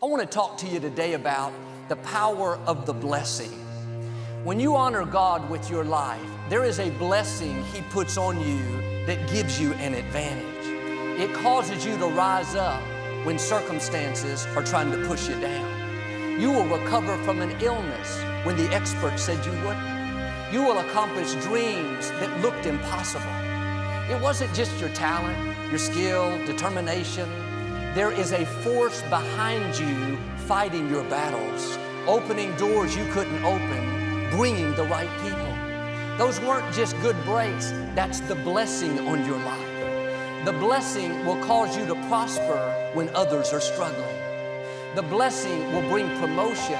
I want to talk to you today about the power of the blessing. When you honor God with your life, there is a blessing He puts on you that gives you an advantage. It causes you to rise up when circumstances are trying to push you down. You will recover from an illness when the experts said you wouldn't. You will accomplish dreams that looked impossible. It wasn't just your talent, your skill, determination. There is a force behind you fighting your battles, opening doors you couldn't open, bringing the right people. Those weren't just good breaks, that's the blessing on your life. The blessing will cause you to prosper when others are struggling. The blessing will bring promotion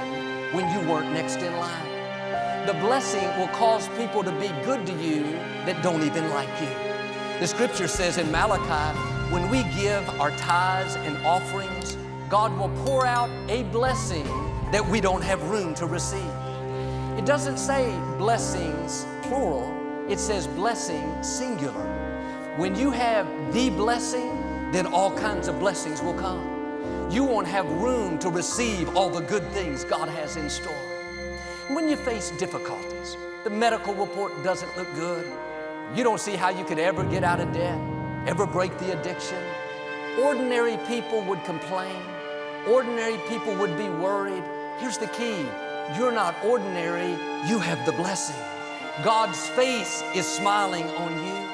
when you weren't next in line. The blessing will cause people to be good to you that don't even like you. The scripture says in Malachi, when we give our tithes and offerings, God will pour out a blessing that we don't have room to receive. It doesn't say blessings plural, it says blessing singular. When you have the blessing, then all kinds of blessings will come. You won't have room to receive all the good things God has in store. When you face difficulties, the medical report doesn't look good, you don't see how you could ever get out of debt, ever break the addiction. Ordinary people would complain. Ordinary people would be worried. Here's the key. You're not ordinary. You have the blessing. God's face is smiling on you.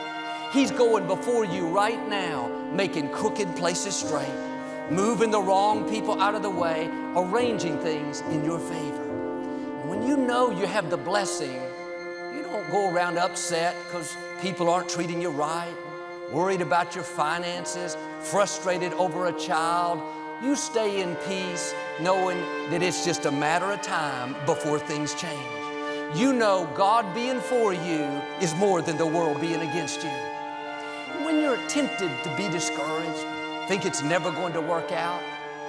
He's going before you right now, making crooked places straight, moving the wrong people out of the way, arranging things in your favor. And when you know you have the blessing, you don't go around upset because people aren't treating you right, worried about your finances, frustrated over a child. You stay in peace knowing that it's just a matter of time before things change. You know God being for you is more than the world being against you. When you're tempted to be discouraged, think it's never going to work out,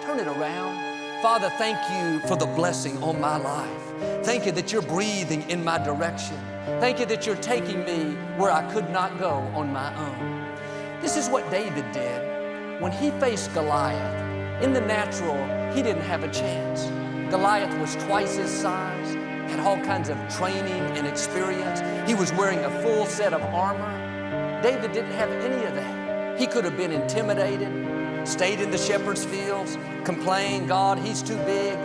turn it around. Father, thank you for the blessing on my life. Thank you that you're breathing in my direction. Thank you that you're taking me where I could not go on my own. This is what David did. When he faced Goliath, in the natural, he didn't have a chance. Goliath was twice his size, had all kinds of training and experience. He was wearing a full set of armor. David didn't have any of that. He could have been intimidated, stayed in the shepherd's fields, complained, God, he's too big.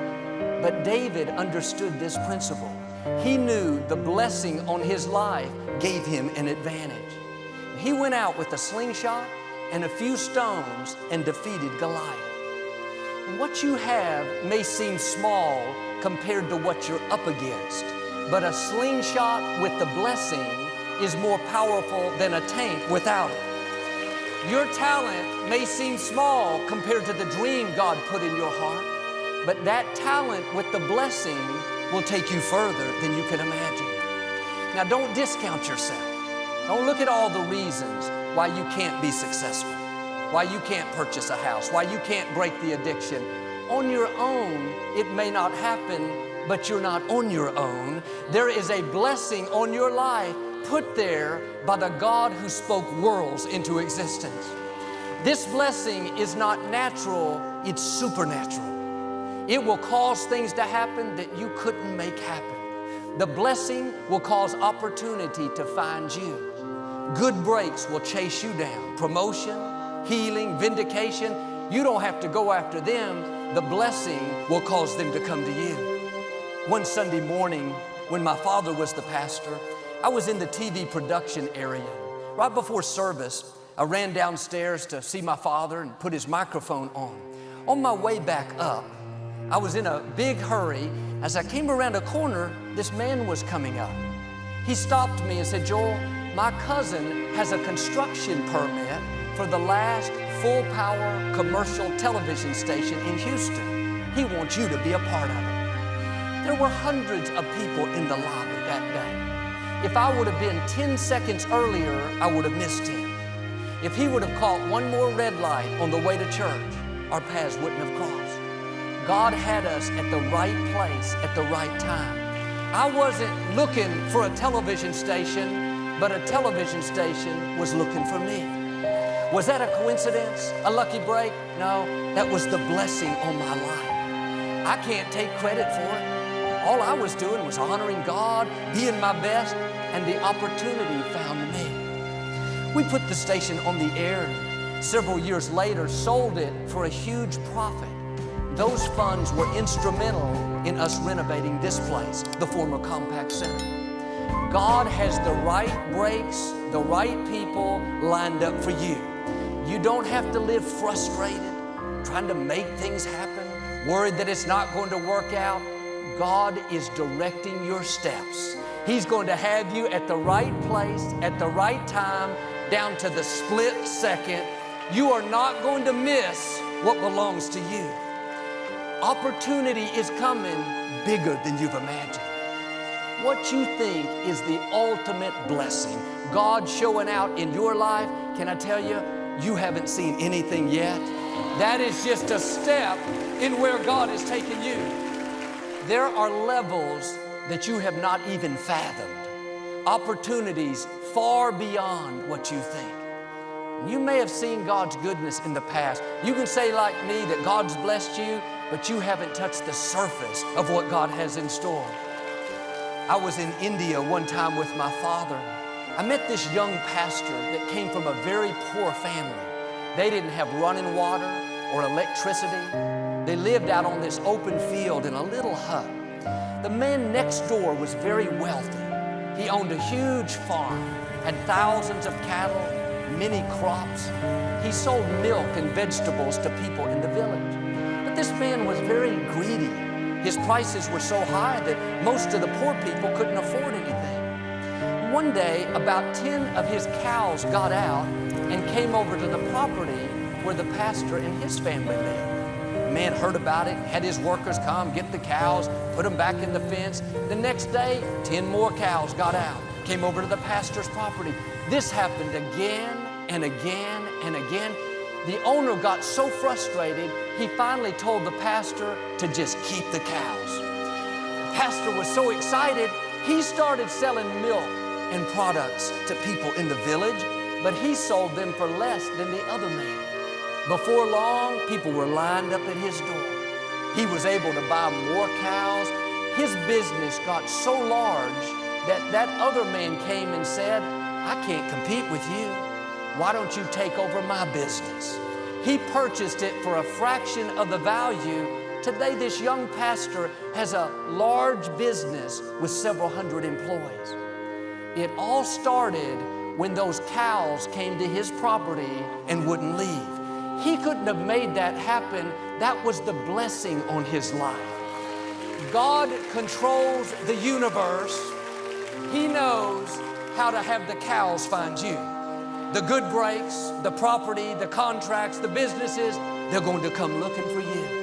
But David understood this principle. He knew the blessing on his life gave him an advantage. He went out with a slingshot and a few stones and defeated Goliath. What you have may seem small compared to what you're up against, but a slingshot with the blessing is more powerful than a tank without it. Your talent may seem small compared to the dream God put in your heart, but that talent with the blessing will take you further than you can imagine. Now, don't discount yourself. Don't look at all the reasons why you can't be successful, why you can't purchase a house, why you can't break the addiction. On your own, it may not happen, but you're not on your own. There is a blessing on your life put there by the God who spoke worlds into existence. This blessing is not natural, it's supernatural. It will cause things to happen that you couldn't make happen. The blessing will cause opportunity to find you. Good breaks will chase you down. Promotion, healing, vindication, you don't have to go after them. The blessing will cause them to come to you. One Sunday morning, when my father was the pastor, I was in the TV production area. Right before service, I ran downstairs to see my father and put his microphone on. On my way back up, I was in a big hurry. As I came around a corner, this man was coming up. He stopped me and said, Joel, my cousin has a construction permit for the last full-power commercial television station in Houston. He wants you to be a part of it. There were hundreds of people in the lobby that day. If I would have been 10 seconds earlier, I would have missed him. If he would have caught one more red light on the way to church, our paths wouldn't have crossed. God had us at the right place at the right time. I wasn't looking for a television station, but a television station was looking for me. Was that a coincidence? A lucky break? No, that was the blessing on my life. I can't take credit for it. All I was doing was honoring God, being my best, and the opportunity found me. We put the station on the air and several years later sold it for a huge profit. Those funds were instrumental in us renovating this place, the former Compaq Center. God has the right breaks, the right people lined up for you. You don't have to live frustrated, trying to make things happen, worried that it's not going to work out. God is directing your steps. He's going to have you at the right place, at the right time, down to the split second. You are not going to miss what belongs to you. Opportunity is coming bigger than you've imagined. What you think is the ultimate blessing, God showing out in your life, can I tell you, you haven't seen anything yet. That is just a step in where God has taken you. There are levels that you have not even fathomed, opportunities far beyond what you think. You may have seen God's goodness in the past. You can say like me that God's blessed you, but you haven't touched the surface of what God has in store. I was in India one time with my father. I met this young pastor that came from a very poor family. They didn't have running water or electricity. They lived out on this open field in a little hut. The man next door was very wealthy. He owned a huge farm, had thousands of cattle, many crops. He sold milk and vegetables to people in the village. But this man was very greedy. His prices were so high that most of the poor people couldn't afford anything. One day, about 10 of his cows got out and came over to the property where the pastor and his family lived. The man heard about it, had his workers come, get the cows, put them back in the fence. The next day, 10 more cows got out, came over to the pastor's property. This happened again and again and again. The owner got so frustrated, he finally told the pastor to just keep the cows. The pastor was so excited, he started selling milk and products to people in the village, but he sold them for less than the other man. Before long, people were lined up at his door. He was able to buy more cows. His business got so large that other man came and said, I can't compete with you. Why don't you take over my business? He purchased it for a fraction of the value. Today, this young pastor has a large business with several hundred employees. It all started when those cows came to his property and wouldn't leave. He couldn't have made that happen. That was the blessing on his life. God controls the universe. He knows how to have the cows find you. The good breaks, the property, the contracts, the businesses, they're going to come looking for you.